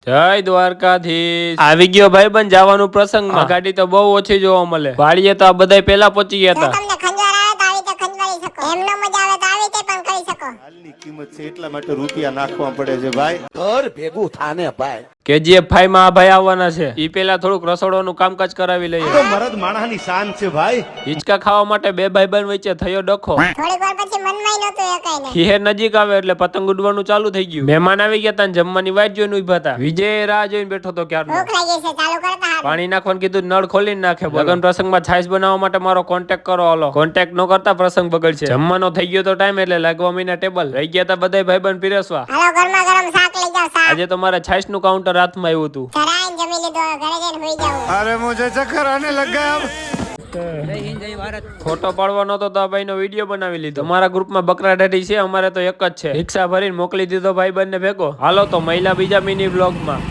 જય દ્વારકાધીશ આવી ગયો ભાઈબંધ જવાનું પ્રસંગમાં ગાડી તો બહુ ઓછી જોવા મળે વાડીએ તો આ બધા પેલા પહોંચી ગયા હતા તમને ખંજવાળ આવે તો આવી રીતે ખંજવાળી શકો એમનો મજા આવે તો આવી રીતે પણ કરી શકો હાલની કિંમત છે એટલા માટે રૂપિયા નાખવા પડે છે ભાઈ ઘર ભેગું થાને ભાઈ KGF 5 માં આ ભાઈ આવવાના છે ઈ પેલા થોડુંક રસોડાનું કામકાજ કરાવી લઈએ તો મરદ માણસની શાન છે ભાઈ હિંચકા ખાવા માટે બે ભાઈબંધ વચ્ચે થયો ડખો થોડીક વાર પછી મનમાં નહોતું એ કઈ નહીં ખીહેર નજીક આવે એટલે પતંગ ઉડવાનું ચાલુ થઈ ગયું મહેમાન આવી ગયા તા ને જમવાની વાટ જોઈને ઉભા હતા વિજય રાહ જોઈને બેઠો તો ક્યારનો ભૂખ લાગી છે ચાલુ કરતા હારું. પાણી નાખવાનું કીધું નળ ખોલીને નાખે લગન પ્રસંગમાં છાશ બનાવવા માટે મારો કોન્ટેક્ટ કરો હાલો કોન્ટેક્ટ ન કરતા પ્રસંગ બગડશે જમવાનો થઈ ગયો તો ટાઈમ એટલે લાગવા મહિના ટેબલ રહી ગયા તા બધા ભાઈબંધ પીરસવા હાલો ગરમા ગરમ શાક લઈ જાઓ શાક આજે તો મારે છાશ નું કાઉન્ટર હાથમાં આવ્યું હતું ધરાઈને જમી લીધો ઘરે જઈને હોઈ જાવ અરે મુझे ચક્કર આને લગ ગયા ફોટો પાડવાનો તો આ ભાઈનો વિડીયો બનાવી લીધો અમારા ગ્રુપમાં બકરા દાઢી છે અમારે તો એક જ છે રિક્ષા ભરીને મોકલી દીધો ભાઈબંધ ને ભેગો હાલો તો મહિલા બીજા મિની બ્લોગમાં